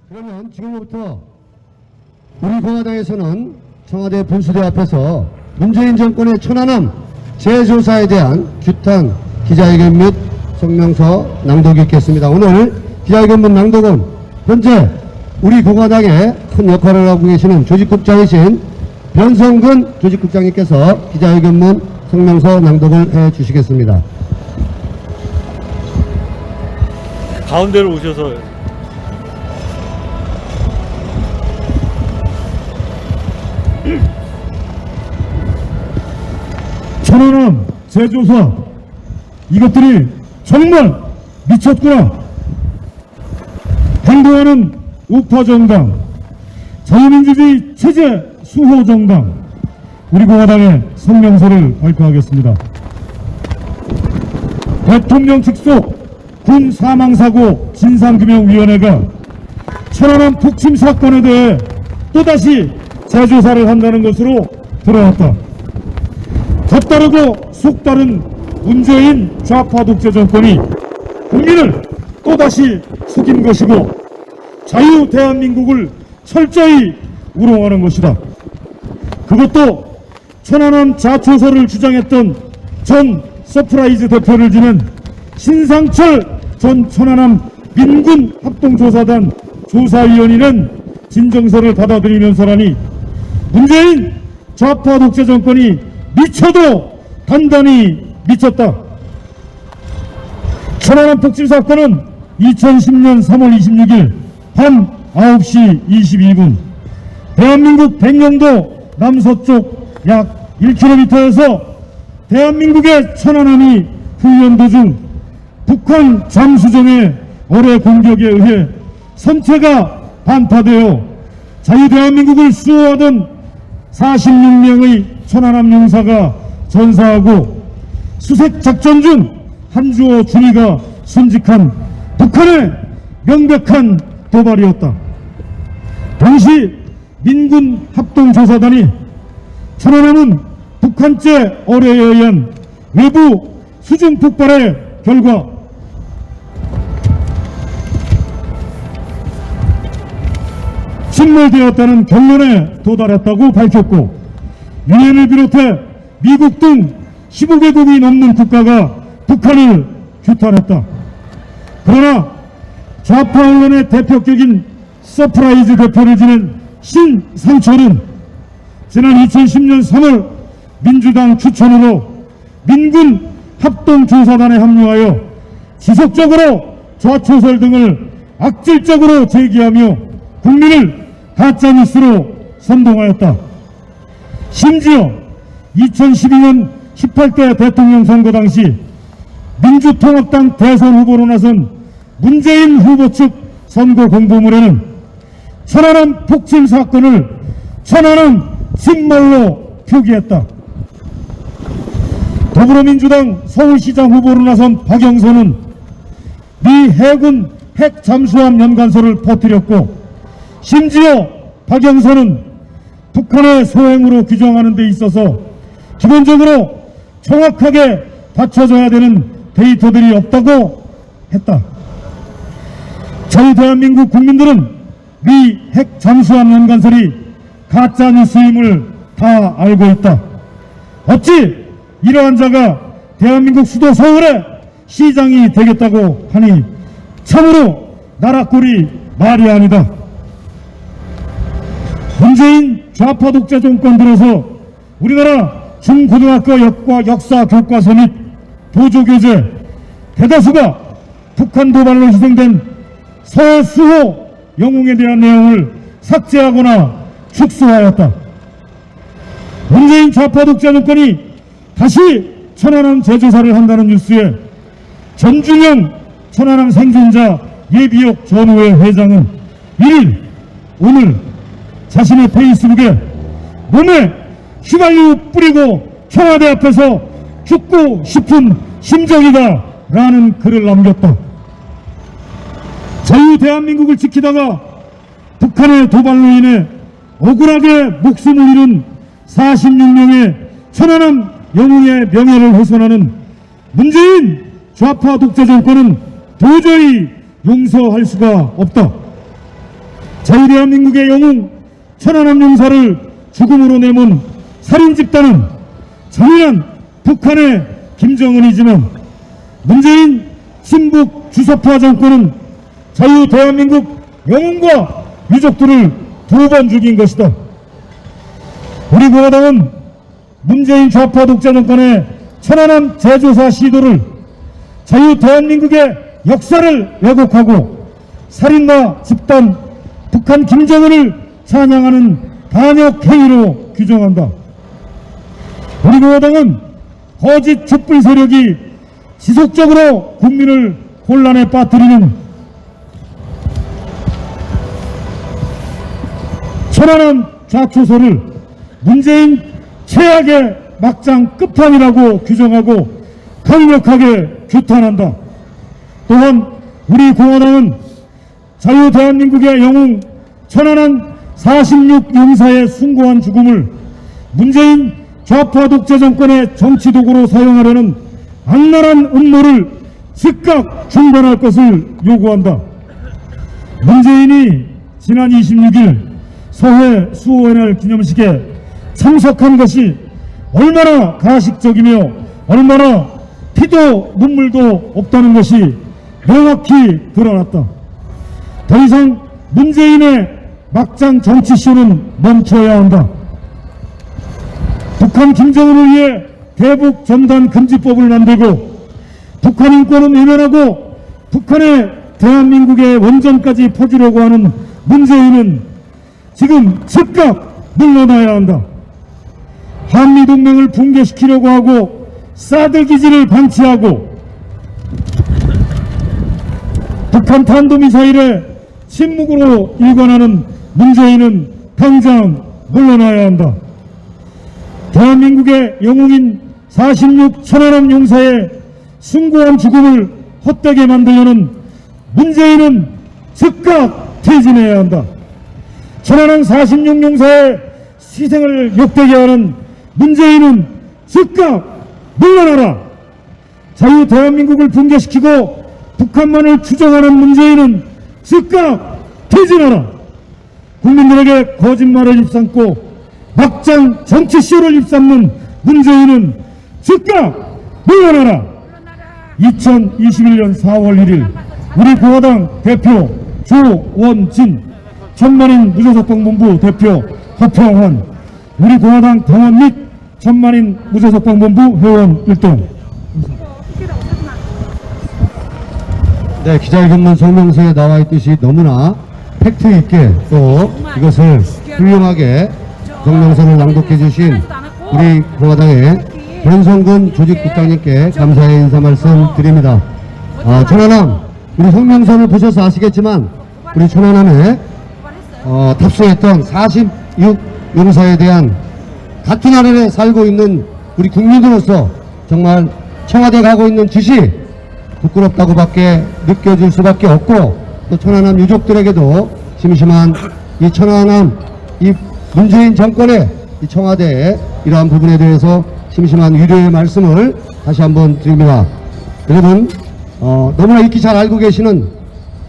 그러면 지금부터 우리 공화당에서는 청와대 분수대 앞에서 문재인 정권의 천안함 재조사에 대한 규탄 기자회견 및 성명서 낭독이 있겠습니다. 오늘 기자회견 및 낭독은 현재 우리 공화당에 큰 역할을 하고 계시는 조직국장이신 변성근 조직국장님께서 기자회견 및 성명서 낭독을 해 주시겠습니다. 가운데로 오셔서 천안함 재조사 이것들이 정말 미쳤구나. 행동하는 우파정당 자유민주주의 체제 수호정당 우리 공화당의 성명서를 발표하겠습니다. 대통령 직속 군 사망사고 진상규명위원회가 천안함 폭침 사건에 대해 또다시 재조사를 한다는 것으로 드러났다. 덧다르고 속다른 문재인 좌파 독재 정권이 국민을 또다시 속인 것이고 자유 대한민국을 철저히 우롱하는 것이다. 그것도 천안함 자초서를 주장했던 전 서프라이즈 대표를 지낸 신상철 전 천안함 민군 합동조사단 조사위원회는 진정서를 받아들이면서라니 문재인 좌파 독재 정권이 미쳐도 단단히 미쳤다. 천안함 폭침 사건은 2010년 3월 26일 밤 9시 22분 대한민국 백령도 남서쪽 약 1km에서 대한민국의 천안함이 훈련 도중 북한 잠수정의 어뢰 공격에 의해 선체가 반파되어 자유대한민국을 수호하던 46명의 천안함 용사가 전사하고 수색작전 중 한주호 중위가 순직한 북한의 명백한 도발이었다. 당시 민군 합동조사단이 천안함은 북한제 어뢰에 의한 외부 수중 폭발의 결과 침몰되었다는 결론에 도달했다고 밝혔고 유엔을 비롯해 미국 등 15개국이 넘는 국가가 북한을 규탄했다. 그러나 좌파 언론의 대표격인 서프라이즈 대표를 지낸 신상철은 지난 2010년 3월 민주당 추천으로 민군 합동조사단에 합류하여 지속적으로 좌초설 등을 악질적으로 제기하며 국민을 가짜뉴스로 선동하였다. 심지어 2012년 18대 대통령 선거 당시 민주통합당 대선 후보로 나선 문재인 후보 측 선거 공보물에는 천안함 폭침 사건을 천안함 침몰로 표기했다. 더불어민주당 서울시장 후보로 나선 박영선은 미 해군 핵 잠수함 연관설을 퍼뜨렸고 심지어 박영선은 북한의 소행으로 규정하는 데 있어서 기본적으로 정확하게 받쳐줘야 되는 데이터들이 없다고 했다. 자유대한민국 국민들은 미 핵 잠수함 연관설이 가짜뉴스임을 다 알고 있다. 어찌 이러한 자가 대한민국 수도 서울의 시장이 되겠다고 하니 참으로 나라꼴이 말이 아니다. 문재인 좌파 독재 정권 들어서 우리나라 중고등학교 역사 교과서 및 보조교재 대다수가 북한 도발로 희생된 서수호 영웅에 대한 내용을 삭제하거나 축소하였다. 문재인 좌파 독재 정권이 다시 천안함 재조사를 한다는 뉴스에 전준영 천안함 생존자 예비역 전우회 회장은 1일 오늘 자신의 페이스북에 몸에 휘발유 뿌리고 청와대 앞에서 죽고 싶은 심정이다 라는 글을 남겼다. 자유대한민국을 지키다가 북한의 도발로 인해 억울하게 목숨을 잃은 46명의 천안함 영웅의 명예를 훼손하는 문재인 좌파 독재 정권은 도저히 용서할 수가 없다. 자유대한민국의 영웅 천안함 용사를 죽음으로 내몬 살인 집단은 잔인한 북한의 김정은이지만 문재인 친북 주석파 정권은 자유대한민국 영웅과 유족들을 2번 죽인 것이다. 우리 공화당은 문재인 좌파 독재 정권의 천안함 재조사 시도를 자유대한민국의 역사를 왜곡하고 살인마 집단 북한 김정은을 찬양하는 반역 행위로 규정한다. 우리 공화당은 거짓 촛불 세력이 지속적으로 국민을 혼란에 빠뜨리는 천안함 좌초소를 문재인 최악의 막장 끝판이라고 규정하고 강력하게 규탄한다. 또한 우리 공화당은 자유대한민국의 영웅 천안함 46 용사의 숭고한 죽음을 문재인 좌파 독재 정권의 정치 도구로 사용하려는 악랄한 음모를 즉각 중단할 것을 요구한다. 문재인이 지난 26일 서해 수호의 기념식에 참석한 것이 얼마나 가식적이며 얼마나 피도 눈물도 없다는 것이 명확히 드러났다. 더 이상 문재인의 막장 정치쇼는 멈춰야 한다. 북한 김정은을 위해 대북 전단 금지법을 만들고 북한 인권은 외면하고 북한의 대한민국의 원전까지 퍼주려고 하는 문재인은 지금 즉각 물러나야 한다. 한미동맹을 붕괴시키려고 하고 사드 기지를 방치하고 북한 탄도미사일에 침묵으로 일관하는 문재인은 당장 물러나야 한다. 대한민국의 영웅인 46 천안함 용사의 숭고한 죽음을 헛되게 만들려는 문재인은 즉각 퇴진해야 한다. 천안함 46 용사의 희생을 역되게 하는 문재인은 즉각 물러나라. 자유 대한민국을 붕괴시키고 북한만을 추종하는 문재인은 즉각 퇴진하라. 국민들에게 거짓말을 입삼고 막장 정치쇼를 입삼는 문재인은 즉각 물러나라. 2021년 4월 1일 우리 공화당 대표 조원진, 천만인 무소속방본부 대표 허평환, 우리 공화당 당원 및 천만인 무소속방본부 회원 일동. 네, 기자회견문 성명서에 나와 있듯이 너무나 팩트 있게 또 이것을 훌륭하게 성명서를 낭독해 주신 우리 공화당의 변성근 조직국장님께 감사의 인사 말씀 드립니다. 천안함, 우리 성명서를 보셔서 아시겠지만 우리 천안함에 탑승했던 46 용사에 대한 같은 아래에 살고 있는 우리 국민으로서 정말 청와대 가고 있는 짓이 부끄럽다고밖에 느껴질 수밖에 없고, 또 천안함 유족들에게도 심심한 이 천안함 이 문재인 정권의 이 청와대의 이러한 부분에 대해서 심심한 위로의 말씀을 다시 한번 드립니다. 여러분 너무나 익히 잘 알고 계시는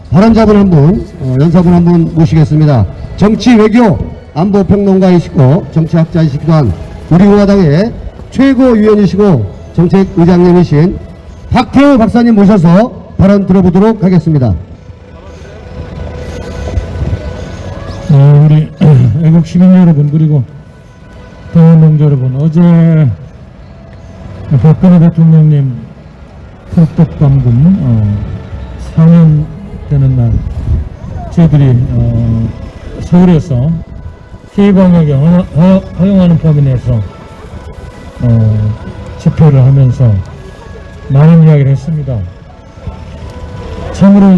발언자분 한 분, 연사분 한 분 모시겠습니다. 정치 외교 안보 평론가이시고 정치학자이시기도 한 우리 공화당의 최고위원이시고 정책의장님이신 박태호 박사님 모셔서 발언 들어보도록 하겠습니다. 우리 애국 시민 여러분, 그리고 당원 동지 여러분, 어제 박근혜 대통령님 불법감금 4년 되는 날 저희들이 서울에서 피해방역에 허용하는 범위 내에서 집회를 하면서 많은 이야기를 했습니다. 참으로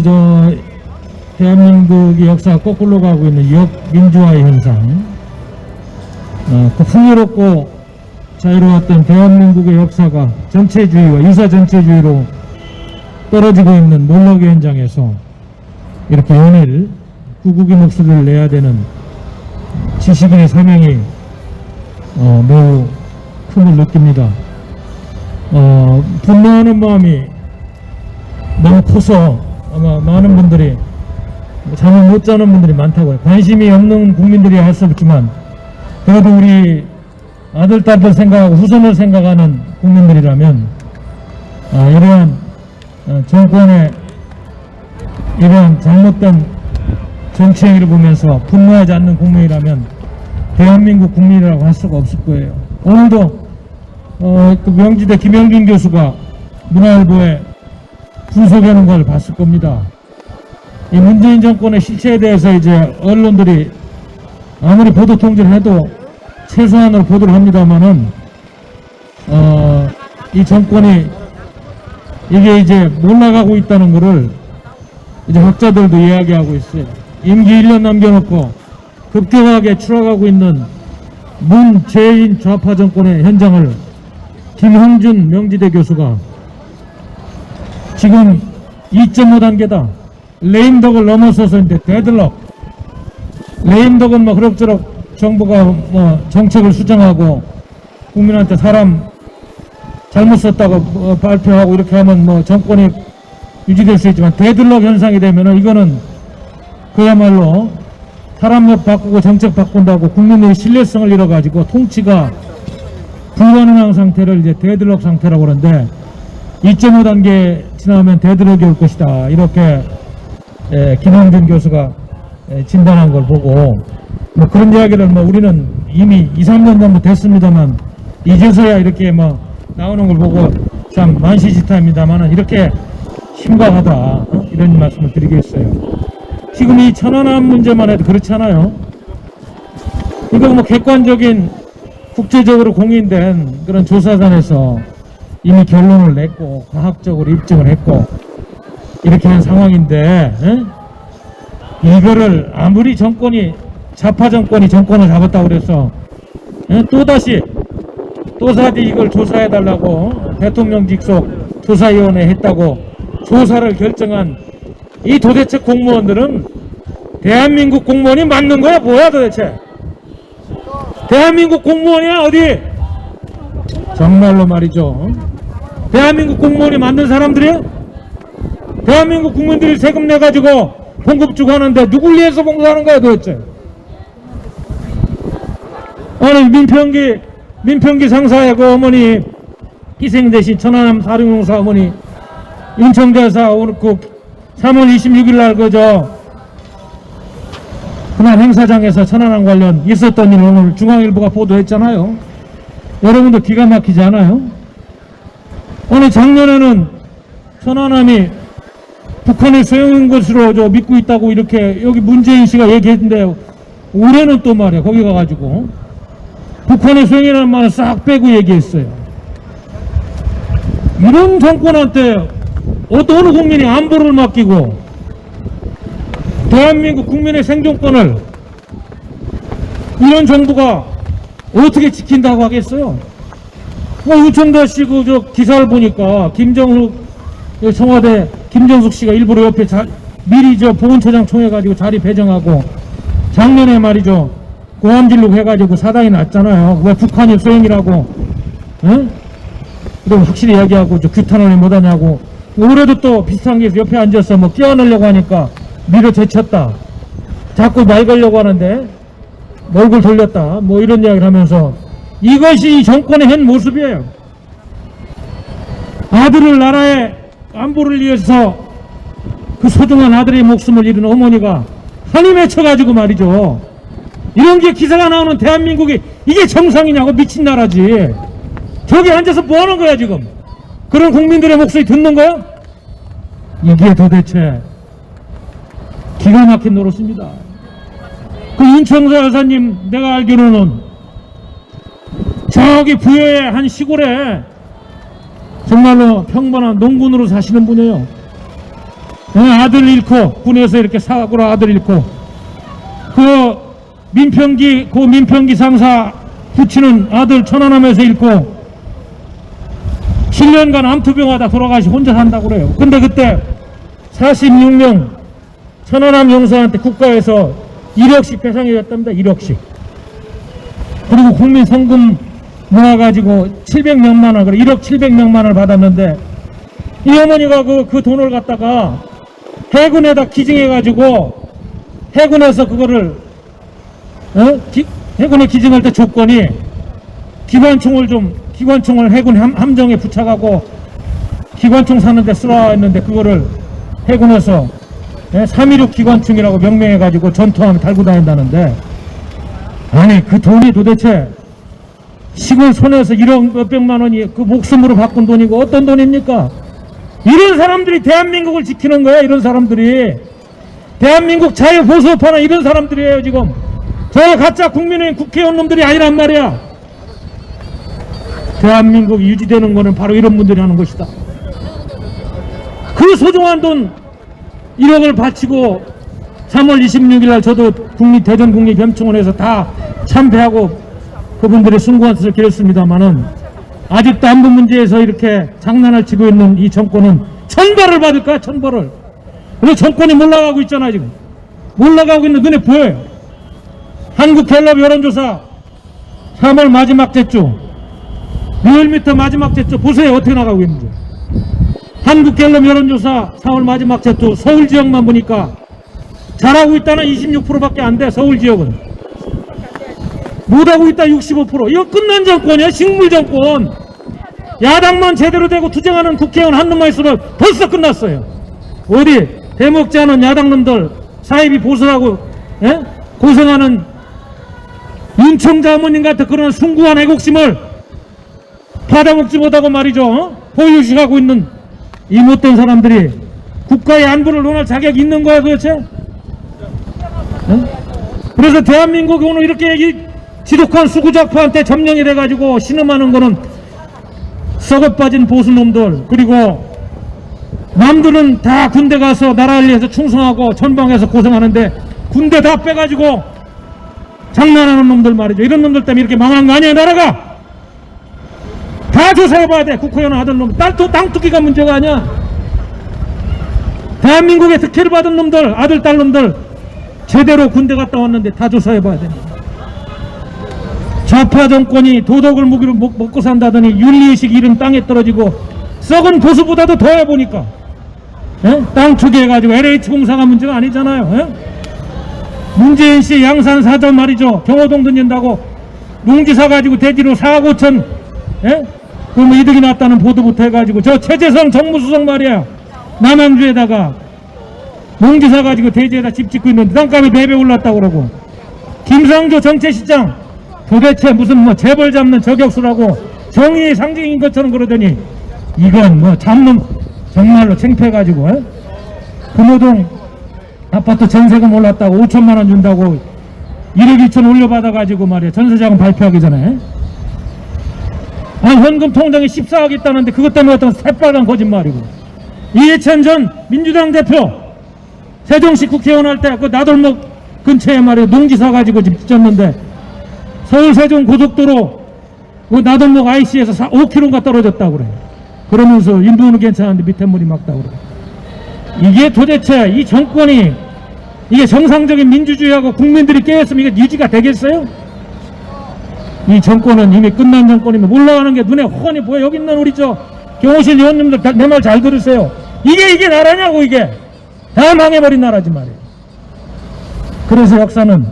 대한민국의 역사가 거꾸로 가고 있는 역민주화의 현상, 그 풍요롭고 자유로웠던 대한민국의 역사가 전체주의와 유사전체주의로 떨어지고 있는 몰락의 현장에서 이렇게 연일 구국의 목소리를 내야 되는 지식인의 사명이 매우 큼을 느낍니다. 분노하는 마음이 너무 커서 아마 많은 분들이 잠을 못 자는 분들이 많다고요. 관심이 없는 국민들이 할 수 없지만 그래도 우리 아들, 딸들 생각하고 후손을 생각하는 국민들이라면 이러한 정권의 이러한 잘못된 정치 행위를 보면서 분노하지 않는 국민이라면 대한민국 국민이라고 할 수가 없을 거예요. 오늘도 그 명지대 김영준 교수가 문화일보에 분석하는 걸 봤을 겁니다. 이 문재인 정권의 실체에 대해서 이제 언론들이 아무리 보도 통제를 해도 최소한으로 보도를 합니다만은 이 정권이 이게 이제 몰락하고 있다는 거를 이제 학자들도 이야기하고 있어요. 임기 1년 남겨놓고 급격하게 추락하고 있는 문재인 좌파 정권의 현장을 김홍준 명지대 교수가 지금 2.5 단계다. 레임덕을 넘어서서 이제 데들럭. 레임덕은 뭐 그럭저럭 정부가 뭐 정책을 수정하고 국민한테 사람 잘못 썼다고 발표하고 이렇게 하면 뭐 정권이 유지될 수 있지만 데들럭 현상이 되면은 이거는 그야말로 사람력 바꾸고 정책 바꾼다고 국민의 신뢰성을 잃어가지고 통치가 불가능한 상태를 이제 데들럭 상태라고 그러는데 2.5 단계 지나면 데들럭이 올 것이다. 이렇게 김홍준 교수가 진단한 걸 보고 뭐 그런 이야기를 뭐 우리는 이미 2, 3년 정도 됐습니다만 이제서야 이렇게 뭐 나오는 걸 보고 참 만시지탄입니다만은 이렇게 심각하다 이런 말씀을 드리겠어요. 지금 이 천안함 문제만 해도 그렇잖아요. 이거 뭐 객관적인 국제적으로 공인된 그런 조사단에서 이미 결론을 냈고 과학적으로 입증을 했고 이렇게 한 상황인데 이거를 아무리 정권이 좌파 정권이 정권을 잡았다고 그래서 또다시 이걸 조사해달라고 대통령 직속 조사위원회 했다고 조사를 결정한 이 도대체 공무원들은 대한민국 공무원이 맞는 거야 뭐야 도대체? 대한민국 공무원이야 어디? 정말로 말이죠. 대한민국 공무원이 만든 사람들이야? 대한민국 국민들이 세금 내가지고 봉급 주고 하는데 누굴 위해서 봉사하는 거야 도대체? 아니 민평기 상사의 그 어머니 희생되신 천안함 사령용사 어머니 윤청대사 오늘 그 3월 26일 날 그날 행사장에서 천안함 관련 있었던 일 오늘 중앙일보가 보도했잖아요. 여러분들 기가 막히지 않아요? 오늘 작년에는 천안함이 북한의 소형인 것으로 믿고 있다고 이렇게 여기 문재인 씨가 얘기했는데 올해는 또 말이야 거기 가가지고 북한의 소형이라는 말을 싹 빼고 얘기했어요. 이런 정권한테 어느 국민이 안보를 맡기고 대한민국 국민의 생존권을 이런 정부가 어떻게 지킨다고 하겠어요? 우청대 씨 기사를 보니까 김정숙 청와대 김정숙 씨가 일부러 옆에 미리 보훈처장 총해가지고 자리 배정하고 작년에 말이죠 고함질로 해가지고 사단이 났잖아요. 왜 북한이 소행이라고? 응? 그리고 확실히 이야기하고 규탄을 왜 못하냐고. 올해도 또 비슷한 게 옆에 앉아서 뭐 끼워넣으려고 하니까 밀어 제쳤다. 자꾸 말 걸려고 하는데 얼굴 돌렸다. 뭐 이런 이야기를 하면서 이것이 이 정권의 현 모습이에요. 아들을 나라의 안보를 위해서 그 소중한 아들의 목숨을 잃은 어머니가 한이 맺혀가지고 말이죠. 이런 게 기사가 나오는 대한민국이 이게 정상이냐고 미친 나라지. 저기 앉아서 뭐 하는 거야 지금? 그런 국민들의 목소리 듣는 거야? 이게 도대체 기가 막힌 노릇입니다. 그 윤청사 여사님 내가 알기로는 저기 부여의 한 시골에 정말로 평범한 농군으로 사시는 분이에요. 아들 잃고 군에서 이렇게 사고로 아들 잃고 그 민평기 상사 붙이는 아들 천안함에서 잃고 7년간 암투병하다 돌아가시 혼자 산다고 그래요. 근데 그때 46명 천안함 용사한테 국가에서 1억씩 배상해 줬답니다. 1억씩. 그리고 국민 성금 모아가지고 700명만 원, 1억 700명만 원을 받았는데 이 어머니가 그 돈을 갖다가 해군에다 기증해가지고 해군에서 그거를 해군에 기증할 때 조건이 기관총을 해군 함정에 부착하고 기관총 사는데 쓰라 했는데 그거를 해군에서 316 기관총이라고 명명해가지고 전투함에 달고 다닌다는데, 아니 그 돈이 도대체 시골 손에서 1억 몇백만 원이 그 목숨으로 바꾼 돈이고 어떤 돈입니까? 이런 사람들이 대한민국을 지키는 거야. 이런 사람들이 대한민국 자유보수파는 이런 사람들이에요. 지금 저 가짜 국민의힘 국회의원 놈들이 아니란 말이야. 대한민국이 유지되는 거는 바로 이런 분들이 하는 것이다. 그 소중한 돈 1억을 바치고 3월 26일 날 저도 대전 국립병충원에서 다 참배하고 그분들의 숭고한 뜻을 기렸습니다만은 아직도 안보 문제에서 이렇게 장난을 치고 있는 이 정권은 천벌을 받을까? 천벌을. 우리 정권이 몰라가고 있잖아. 지금 몰라가고 있는 눈에 보여요. 한국갤럽 여론조사 3월 마지막 제주 리얼미터 마지막 제주 보세요. 어떻게 나가고 있는지. 한국갤럽 여론조사 4월 마지막 제주 서울 지역만 보니까 잘하고 있다는 26%밖에 안 돼. 서울 지역은 못하고 있다 65%. 이거 끝난 정권이야. 식물 정권. 야당만 제대로 되고 투쟁하는 국회의원 한놈만 있으면 벌써 끝났어요. 어디 대먹지 않은 야당놈들 사이비 보수라고 고생하는 윤청자 어머님 같은 그런 숭고한 애국심을 받아먹지 못하고 말이죠. 보유식하고 있는 이 못된 사람들이 국가의 안보를 논할 자격이 있는 거야 도대체? 그래서 대한민국이 오늘 이렇게 이 지독한 수구작파한테 점령이 돼가지고 신음하는 거는 썩어빠진 보수놈들, 그리고 남들은 다 군대 가서 나라를 위해서 충성하고 전방에서 고생하는데 군대 다 빼가지고 장난하는 놈들 말이죠. 이런 놈들 때문에 이렇게 망한 거 아니야 나라가? 다 조사해봐야 돼. 국회의원 아들놈 땅투기가 문제가 아니야. 대한민국에 특혜를 받은 놈들 아들 딸놈들 제대로 군대 갔다 왔는데 다 조사해봐야 돼. 좌파 정권이 도덕을 무기로 먹고 산다더니 윤리의식 잃은 땅에 떨어지고 썩은 보수보다도 더 해보니까 땅 투기해가지고 LH공사가 문제가 아니잖아요. 문재인씨 양산 사전 말이죠. 경호동 던진다고 농지 사가지고 대지로 4억 5천 그 뭐 이득이 났다는 보도부터 해가지고 저 최재성 정무수석 말이야. 남양주에다가 농지 사가지고 대지에다 집 짓고 있는데 땅값이 4배 올랐다고 그러고, 김상조 정책시장 도대체 무슨 뭐 재벌 잡는 저격수라고 정의의 상징인 것처럼 그러더니 이건 뭐 잡는 정말로 창피해가지고 금호동 아파트 전세금 올랐다고 5천만 원 준다고 1억 2천 올려받아가지고 말이야 전세자금 발표하기 전에 현금 통장에 14억 있다는데 그것 때문에 어떤 새빨간 거짓말이고, 이해찬 전 민주당 대표 세종시 국회의원 할 때 그 나돌목 근처에 말이야 농지 사가지고 집 짓었는데 서울 세종 고속도로 그 나돌목 IC에서 5km가 떨어졌다고 그래. 그러면서 인도는 괜찮은데 밑에 물이 막다고 그래. 이게 도대체 이 정권이 이게 정상적인 민주주의하고 국민들이 깨었으면 이게 유지가 되겠어요? 이 정권은 이미 끝난 정권이면 몰라가는 게 눈에 훤히 보여. 여기 있는 우리 저 경호실 의원님들 내 말 잘 들으세요. 이게 나라냐고. 이게 다 망해버린 나라지 말이에요. 그래서 역사는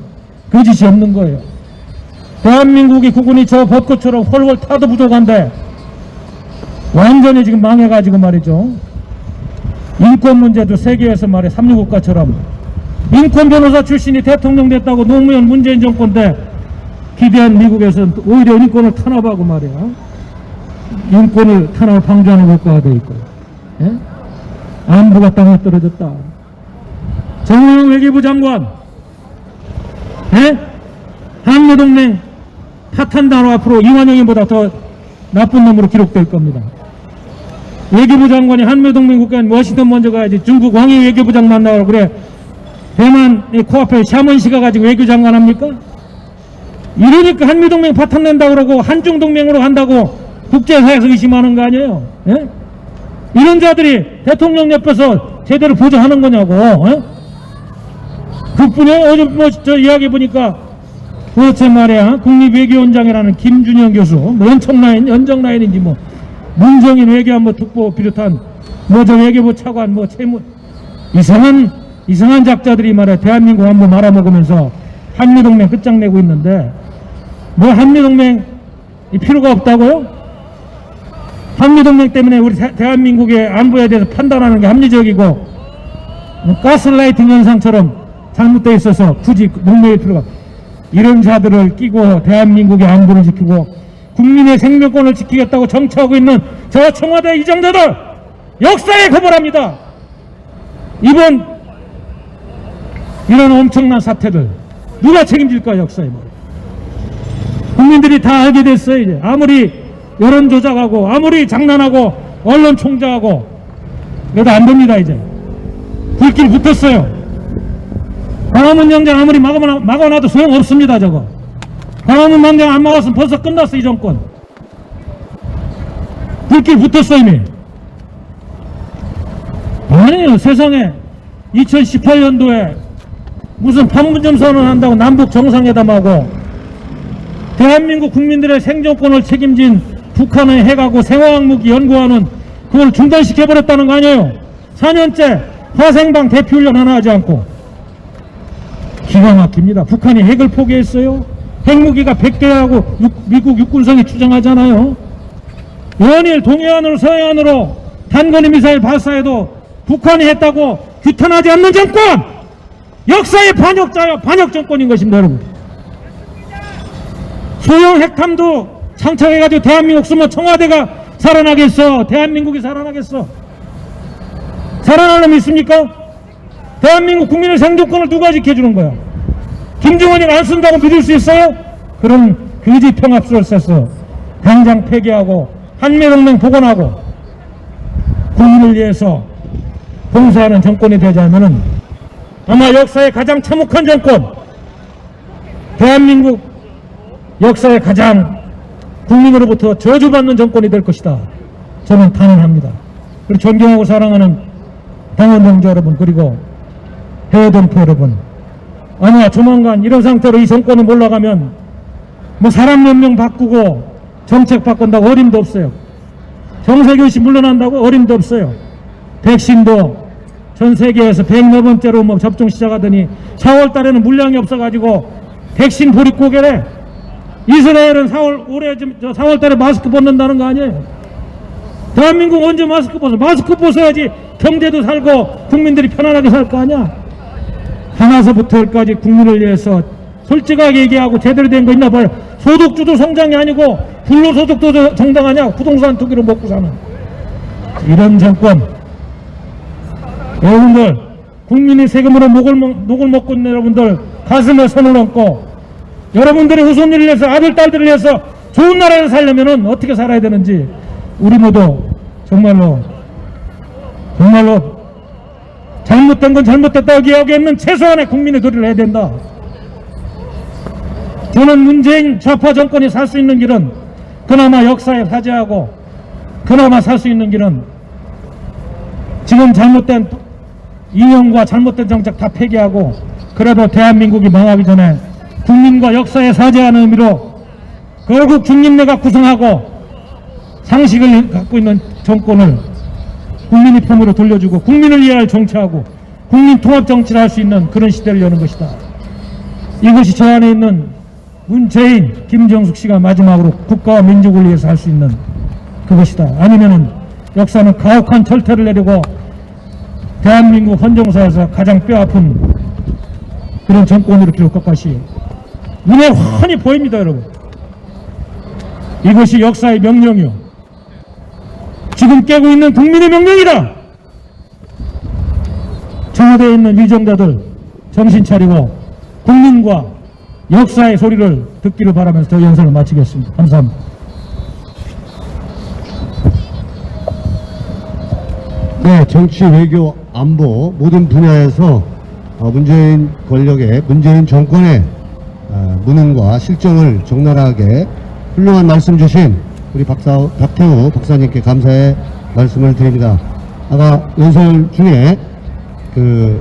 거짓이 없는 거예요. 대한민국이 국군이 저 벚꽃처럼 훨훨 타도 부족한데 완전히 지금 망해가지고 말이죠. 인권 문제도 세계에서 말이야 365국가처럼 인권 변호사 출신이 대통령 됐다고 노무현 문재인 정권 때 기대한 미국에서는 오히려 인권을 탄압하고 말이야 인권을 탄압을 방조하는 국가가 돼 있고, 안보가 땅에 떨어졌다. 정의용 외교부 장관 한미동맹 파탄다로 앞으로 이완영이보다 더 나쁜 놈으로 기록될 겁니다. 외교부 장관이 한미동맹 국가인 워싱턴 먼저 가야지 중국 왕이 외교부장 만나고 그래. 대만의 코앞에 샤먼시가 가지고 외교장관 합니까? 이러니까 한미동맹 파탄낸다고 그러고 한중동맹으로 간다고 국제사회에서 의심하는 거 아니에요? 이런 자들이 대통령 옆에서 제대로 보좌하는 거냐고. 그뿐이에요. 어제 뭐 저 이야기 보니까 도대체 말이야 국립외교원장이라는 김준영 교수 뭐 연정라인인지 뭐 문정인 외교안보 특보 비롯한 뭐 저 외교부 차관 뭐 채무 이상한 이상한 작자들이 말해 대한민국 안보 말아먹으면서 한미동맹 끝장내고 있는데 뭐 한미동맹 이 필요가 없다고요? 한미동맹 때문에 우리 대한민국의 안보에 대해서 판단하는 게 합리적이고 뭐 가스라이팅 현상처럼 잘못되어 있어서 굳이 동맹의 필요가 이런 자들을 끼고 대한민국의 안보를 지키고 국민의 생명권을 지키겠다고 정치하고 있는 저 청와대 이정자들 역사에 거부합니다. 이번 이런 엄청난 사태들 누가 책임질까 역사에 뭐. 국민들이 다 알게 됐어요. 이제 아무리 여론 조작하고 아무리 장난하고 언론 총장하고 그래도 안 됩니다. 이제 불길 붙었어요. 광화문 영장 아무리 막아놔도 소용없습니다. 저거 광화문 영장 안 막았으면 벌써 끝났어. 이 정권 불길 붙었어 이미. 아니에요. 세상에 2018년도에 무슨 판문점 선언한다고 남북 정상회담하고 대한민국 국민들의 생존권을 책임진 북한의 핵하고 생화학무기 연구하는 그걸 중단시켜버렸다는 거 아니에요. 4년째 화생방 대피훈련 하나 하지 않고. 기가 막힙니다. 북한이 핵을 포기했어요. 핵무기가 100개라고 미국 육군성이 주장하잖아요. 연일 동해안으로 서해안으로 단거리 미사일 발사해도 북한이 했다고 규탄하지 않는 정권! 역사의 반역자요, 반역 정권인 것입니다, 여러분. 소형 핵함도 창창해가지고 대한민국 쓰면 청와대가 살아나겠어? 대한민국이 살아나겠어? 살아날 놈 있습니까? 대한민국 국민의 생존권을 누가 지켜주는 거야? 김정은이 안 쓴다고 믿을 수 있어요? 그런 거짓 평합수를 써서 당장 폐기하고 한미동맹 복원하고 국민을 위해서 봉사하는 정권이 되자면은 아마 역사의 가장 참혹한 정권, 대한민국 역사의 가장 국민으로부터 저주받는 정권이 될 것이다. 저는 단언합니다. 그리고 존경하고 사랑하는 당원 동지 여러분, 그리고 해외 동포 여러분, 아마 조만간 이런 상태로 이 정권이 몰라가면 뭐 사람 몇 명 바꾸고 정책 바꾼다고 어림도 없어요. 정세균 씨 물러난다고 어림도 없어요. 백신도 전 세계에서 100몇 번째로 뭐 접종 시작하더니 4월 달에는 물량이 없어가지고 백신 보릿고개래. 이스라엘은 올해 4월 달에 마스크 벗는다는 거 아니에요? 대한민국 언제 마스크 벗어? 마스크 벗어야지 경제도 살고 국민들이 편안하게 살 거 아니야? 하나서부터 열까지 국민을 위해서 솔직하게 얘기하고 제대로 된 거 있나 봐요. 소득주도 성장이 아니고 불로소득도 정당하냐? 부동산 투기로 먹고 사는 이런 정권. 여러분들 국민이 세금으로 녹을 먹고 있는 여러분들 가슴에 손을 얹고 여러분들의 후손들을 위해서 아들 딸들을 위해서 좋은 나라에 살려면 어떻게 살아야 되는지 우리 모두 정말로 잘못된 건 잘못됐다고 이야기하면 최소한의 국민의 도리를 해야 된다. 저는 문재인 좌파 정권이 살 수 있는 길은 그나마 역사에 사죄하고 그나마 살 수 있는 길은 지금 잘못된 이념과 잘못된 정책 다 폐기하고 그래도 대한민국이 망하기 전에 국민과 역사에 사죄하는 의미로 거국 중립내가 구성하고 상식을 갖고 있는 정권을 국민의 품으로 돌려주고 국민을 위해 정치하고 국민 통합 정치를 할 수 있는 그런 시대를 여는 것이다. 이것이 저 안에 있는 문재인, 김정숙 씨가 마지막으로 국가와 민족을 위해서 할 수 있는 그것이다. 아니면은 역사는 가혹한 절퇴를 내리고 대한민국 헌정사에서 가장 뼈아픈 그런 정권으로 기록 것 것이 눈에 훤히 보입니다, 여러분. 이것이 역사의 명령이요. 지금 깨고 있는 국민의 명령이다. 청와대에 있는 위정자들 정신 차리고 국민과 역사의 소리를 듣기를 바라면서 저 연설을 마치겠습니다. 감사합니다. 네, 정치, 외교, 안보 모든 분야에서 문재인 권력의 문재인 정권의 무능과 실정을 적나라하게 훌륭한 말씀 주신 우리 박태우 박사님께 감사의 말씀을 드립니다. 아까 연설 중에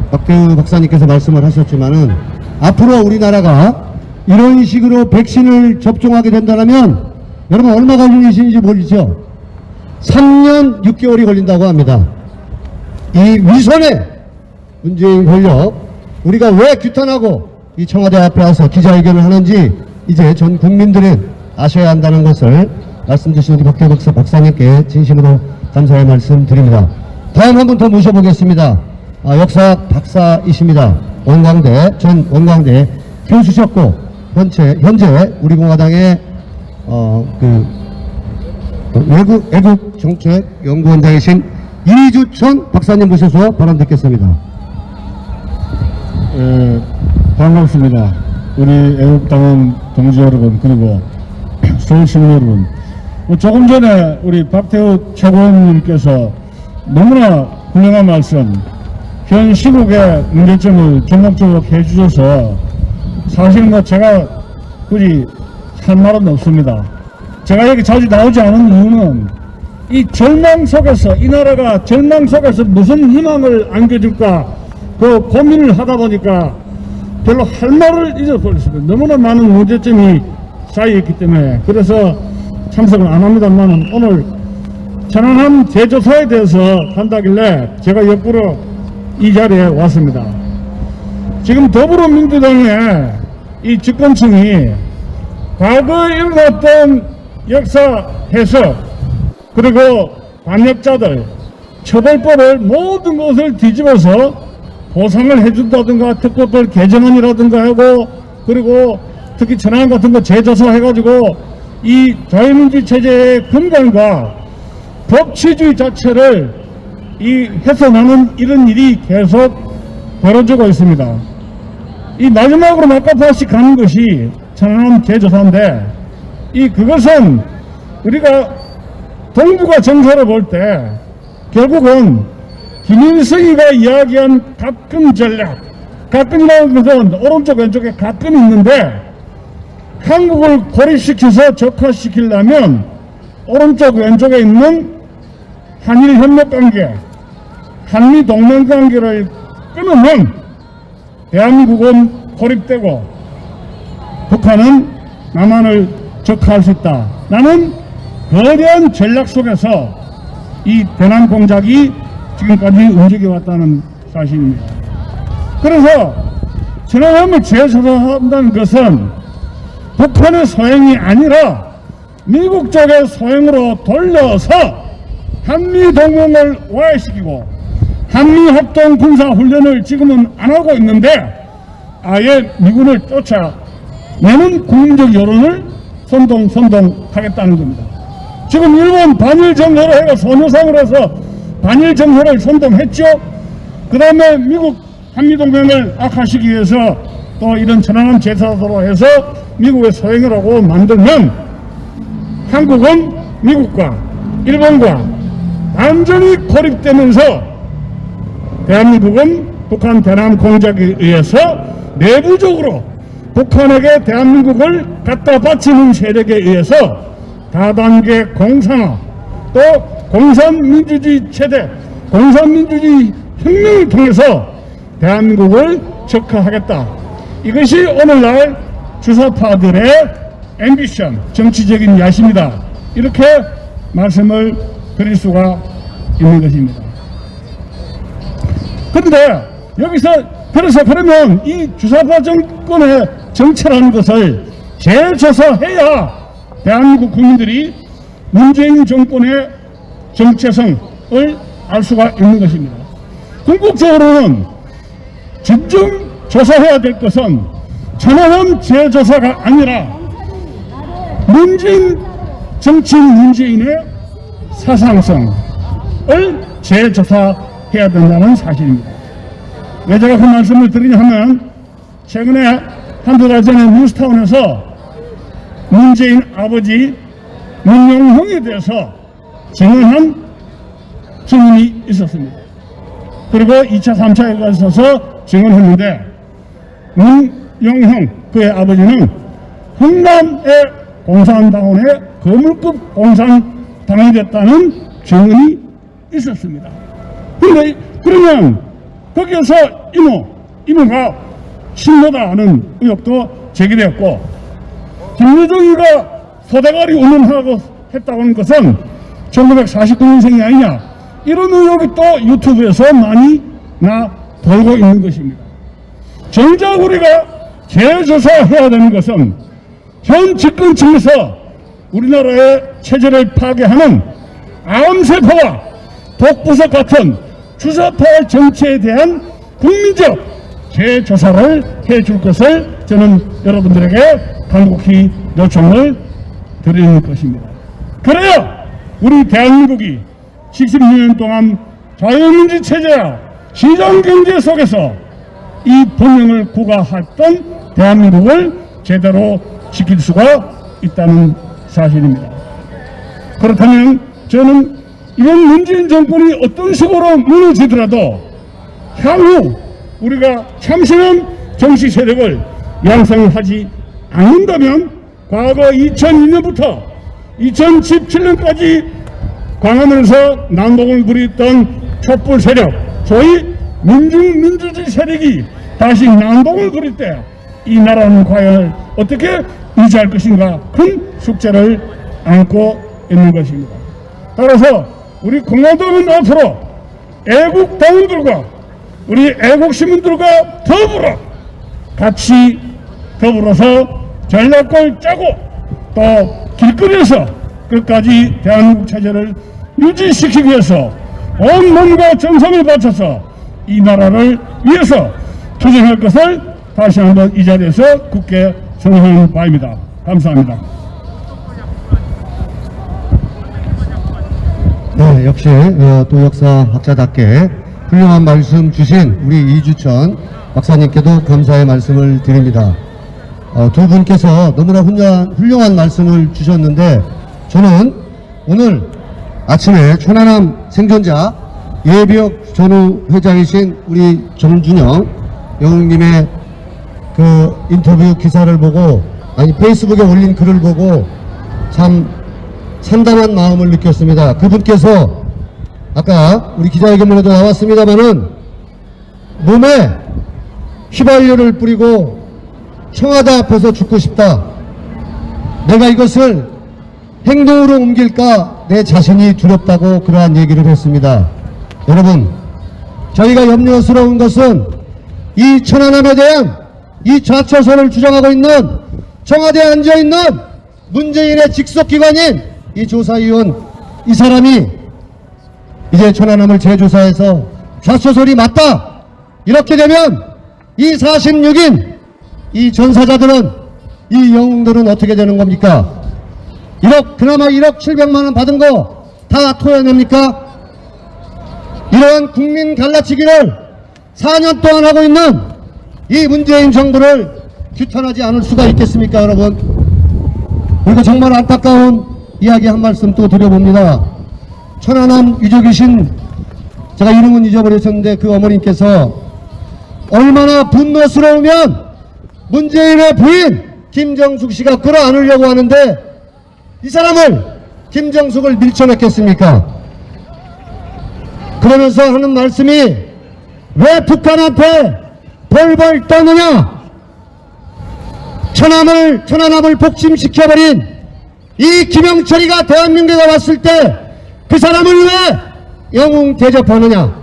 박태우 박사님께서 말씀을 하셨지만은 앞으로 우리나라가 이런 식으로 백신을 접종하게 된다면 여러분 얼마 걸리시는지 모르죠? 3년 6개월이 걸린다고 합니다. 이 위선에 문재인 권력, 우리가 왜 규탄하고 이 청와대 앞에 와서 기자회견을 하는지 이제 전 국민들이 아셔야 한다는 것을 말씀 주신 우리 박태 박사님께 진심으로 감사의 말씀 드립니다. 다음 한 분 더 모셔보겠습니다. 역사 박사이십니다. 전 원광대 교수셨고 현재 우리 공화당의 외국 정책 연구원장이신 이주천 박사님 모셔서 발언 듣겠습니다. 반갑습니다. 우리 애국당원 동지 여러분, 그리고 서울시민 여러분. 조금 전에 우리 박태우 최고위원님께서 너무나 훌륭한 말씀, 현 시국의 문제점을 전략적으로 해주셔서 사실 제가 굳이 할 말은 없습니다. 제가 여기 자주 나오지 않은 이유는 이 절망 속에서, 이 나라가 절망 속에서 무슨 희망을 안겨줄까 그 고민을 하다 보니까 별로 할 말을 잊어버렸습니다. 너무나 많은 문제점이 쌓여있기 때문에. 그래서 참석을 안 합니다만 오늘 천안함 재조사에 대해서 한다길래 제가 역부로 이 자리에 왔습니다. 지금 더불어민주당의 이 집권층이 과거에 일어났던 역사 해석, 그리고 반역자들 처벌법을 모든 것을 뒤집어서 보상을 해준다든가 특법을 개정안이라든가 하고, 그리고 특히 천안 같은 거 재조사 해가지고 이 자유민주 체제의 근간과 법치주의 자체를 훼손하는 이런 일이 계속 벌어지고 있습니다. 이 마지막으로 막가파시 가는 것이 천안함 재조사인데, 그것은 우리가 동북아 정서를 볼 때 결국은 김일성이가 이야기한 가끔 전략, 가끔이라는 것은 오른쪽 왼쪽에 가끔 있는데, 한국을 고립시켜서 적화시키려면 오른쪽 왼쪽에 있는 한일 협력관계, 한미 동맹관계를 끊으면 대한민국은 고립되고 북한은 남한을 적화할 수 있다. 나는 거대한 전략 속에서 이 대남 공작이 지금까지 움직여왔다는 사실입니다. 그래서 천안함을 재조사한다는 것은 북한의 소행이 아니라 미국 쪽의 소행으로 돌려서 한미동맹을 와해시키고 한미합동 군사훈련을 지금은 안 하고 있는데 아예 미군을 쫓아내는 국민적 여론을 선동하겠다는 겁니다. 지금 일본 반일 정서를 해가 소녀상을 해서 반일 정서를 선동했죠. 그 다음에 미국 한미동맹을 악화시키기 위해서 또 이런 천안함 재조사로 해서 미국의 소행을 하고 만들면 한국은 미국과 일본과 완전히 고립되면서 대한민국은 북한 대남 공작에 의해서 내부적으로 북한에게 대한민국을 갖다 바치는 세력에 의해서 다단계 공산화, 또 공산민주주의 체제, 공산민주주의 혁명을 통해서 대한민국을 적화하겠다. 이것이 오늘날 주사파들의 앰비션, 정치적인 야심이다. 이렇게 말씀을 드릴 수가 있는 것입니다. 그런데 여기서 그러면 이 주사파 정권의 정체라는 것을 재조사해야 대한민국 국민들이 문재인 정권의 정체성을 알 수가 있는 것입니다. 궁극적으로는 집중 조사해야 될 것은 천안함 재조사가 아니라 정치인 문재인의 사상성을 재조사해야 된다는 사실입니다. 왜 제가 그 말씀을 드리냐 하면 최근에 한두 달 전에 뉴스타운에서 문재인 아버지 문용형에 대해서 증언한 증인이 있었습니다. 그리고 2차 3차에 가서서 증언했는데 문용형 그의 아버지는 흥남의 공산당원의 거물급 공산당원이 됐다는 증언이 있었습니다. 그런데 그러면 거기에서 이모가 신노다는 의혹도 제기되었고, 김여정이가 소대가리 운운하고 했다고 하는 것은 1949년생이 아니냐, 이런 의혹이 또 유튜브에서 많이 돌고 있는 것입니다. 정작 우리가 재조사해야 되는 것은 현 집권층에서 우리나라의 체제를 파괴하는 암세포와 독부석 같은 주사파 정치에 대한 국민적 재조사를 해줄 것을 저는 여러분들에게 간곡히 요청을 드리는 것입니다. 그래야 우리 대한민국이 76년 동안 자유민주 체제와 시장경제 속에서 이 번영을 구가했던 대한민국을 제대로 지킬 수가 있다는 사실입니다. 그렇다면 저는 이번 문재인 정권이 어떤 식으로 무너지더라도 향후 우리가 참신한 정치 세력을 양성하지 않는다면 과거 2002년부터 2017년까지 광화문에서 난동을 부렸던 촛불 세력, 소위 민중민주주의 세력이 다시 난동을 부릴 때 이 나라는 과연 어떻게 유지할 것인가 큰 숙제를 안고 있는 것입니다. 따라서 우리 공화당은 앞으로 애국당원들과 우리 애국시민들과 더불어서 전략을 짜고 또 길거리에서 끝까지 대한민국 체제를 유지시키기 위해서 온 몸과 정성을 바쳐서 이 나라를 위해서 투쟁할 것을 다시 한번 이 자리에서 굳게 선언하는 바입니다. 감사합니다. 네, 역시 또 역사학자답게 훌륭한 말씀 주신 우리 이주천 박사님께도 감사의 말씀을 드립니다. 두 분께서 너무나 훌륭한 말씀을 주셨는데 저는 오늘 아침에 천안함 생존자 예비역 전후 회장이신 우리 정준영 영웅님의 그 인터뷰 기사를 보고 페이스북에 올린 글을 보고 참 참담한 마음을 느꼈습니다. 그분께서 아까 우리 기자회견문에도 나왔습니다마는 몸에 휘발유를 뿌리고 청와대 앞에서 죽고 싶다. 내가 이것을 행동으로 옮길까 내 자신이 두렵다고 그러한 얘기를 했습니다. 여러분, 저희가 염려스러운 것은 이 천안함에 대한 이 좌초선을 주장하고 있는 청와대에 앉아있는 문재인의 직속기관인 이 조사위원 이 사람이 이제 천안함을 재조사해서 좌초선이 맞다 이렇게 되면 이 46인 이 전사자들은 이 영웅들은 어떻게 되는 겁니까? 그나마 1억 700만원 받은 거 다 토해냅니까? 이러한 국민 갈라치기를 4년 동안 하고 있는 이 문재인 정부를 규탄하지 않을 수가 있겠습니까, 여러분? 그리고 정말 안타까운 이야기 한 말씀 또 드려봅니다. 천안함 유족이신, 제가 이름은 잊어버렸었는데 그 어머님께서 얼마나 분노스러우면 문재인의 부인 김정숙 씨가 끌어안으려고 하는데 이 사람을 김정숙을 밀쳐냈겠습니까? 그러면서 하는 말씀이 왜 북한한테 벌벌 떠느냐? 천안함을 복심시켜버린 이 김영철이가 대한민국에 왔을 때 그 사람을 왜 영웅 대접하느냐?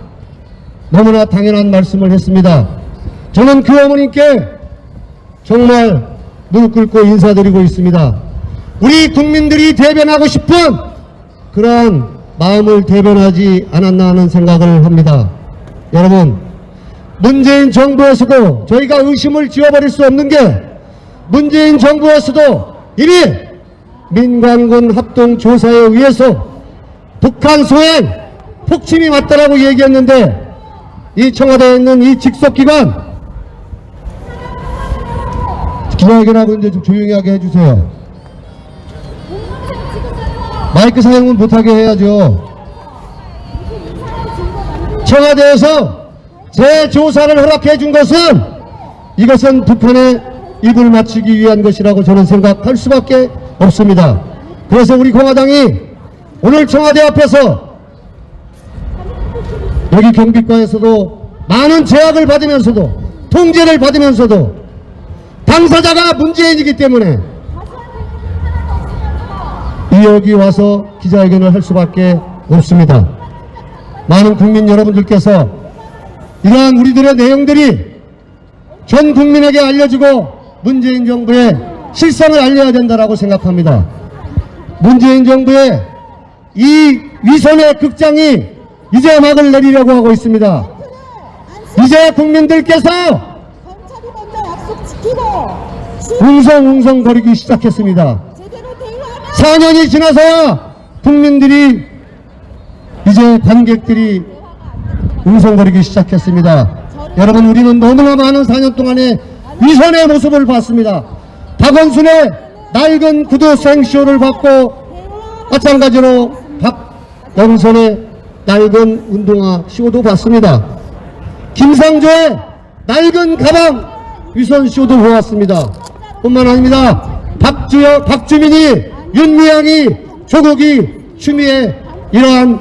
너무나 당연한 말씀을 했습니다. 저는 그 어머님께 정말 무릎 꿇고 인사드리고 있습니다. 우리 국민들이 대변하고 싶은 그러한 마음을 대변하지 않았나 하는 생각을 합니다. 여러분, 문재인 정부에서도 저희가 의심을 지워버릴 수 없는 게 문재인 정부에서도 이미 민관군 합동조사에 의해서 북한 소행 폭침이 맞다라고 얘기했는데 이 청와대에 있는 이 직속기관 기자회견하고 이제 좀 조용히 하게 해주세요. 마이크 사용은 못하게 해야죠. 청와대에서 재조사를 허락해 준 것은 이것은 북한의 입을 맞추기 위한 것이라고 저는 생각할 수밖에 없습니다. 그래서 우리 공화당이 오늘 청와대 앞에서 여기 경비과에서도 많은 제약을 받으면서도 통제를 받으면서도 당사자가 문재인이기 때문에 여기 와서 기자회견을 할 수밖에 없습니다. 많은 국민 여러분들께서 이러한 우리들의 내용들이 전 국민에게 알려지고 문재인 정부의 실상을 알려야 된다고 생각합니다. 문재인 정부의 이 위선의 극장이 이제 막을 내리려고 하고 있습니다. 이제 국민들께서 검찰이 먼저 약속 지키고 웅성웅성거리기 시작했습니다. 제대로 대우하면 4년이 지나서야 국민들이 이제 관객들이 웅성거리기 시작했습니다. 여러분, 우리는 너무나 많은 4년 동안의 위선의 모습을 봤습니다. 박원순의 낡은 구두 생쇼를 받고 마찬가지로 박영선의 낡은 운동화 쇼도 봤습니다. 김상조의 낡은 가방 위선 쇼도 보았습니다. 뿐만 아닙니다. 박주민이, 윤미향이, 조국이, 추미애 이러한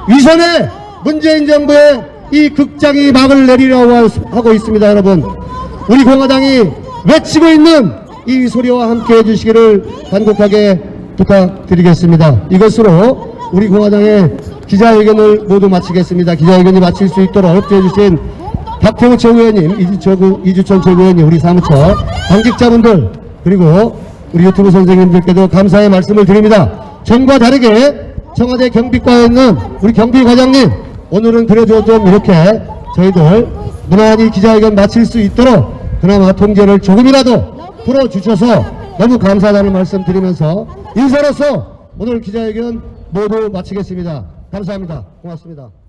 위선의 문재인 정부의 이 극장이 막을 내리려고 하고 있습니다. 여러분, 우리 공화당이 외치고 있는 이 소리와 함께 해주시기를 간곡하게 부탁드리겠습니다. 이것으로 우리 공화당의 기자회견을 모두 마치겠습니다. 기자회견이 마칠 수 있도록 협조해주신 박태우 최고위원님, 이주천 최고위원님, 우리 사무처 관객자분들, 그리고 우리 유튜브 선생님들께도 감사의 말씀을 드립니다. 전과 다르게 청와대 경비과에 있는 우리 경비과장님, 오늘은 그래도 좀 이렇게 저희들 무난히 기자회견 마칠 수 있도록 그나마 통제를 조금이라도 풀어주셔서 너무 감사하다는 말씀 드리면서 인사로서 오늘 기자회견 모두 마치겠습니다. 감사합니다. 고맙습니다.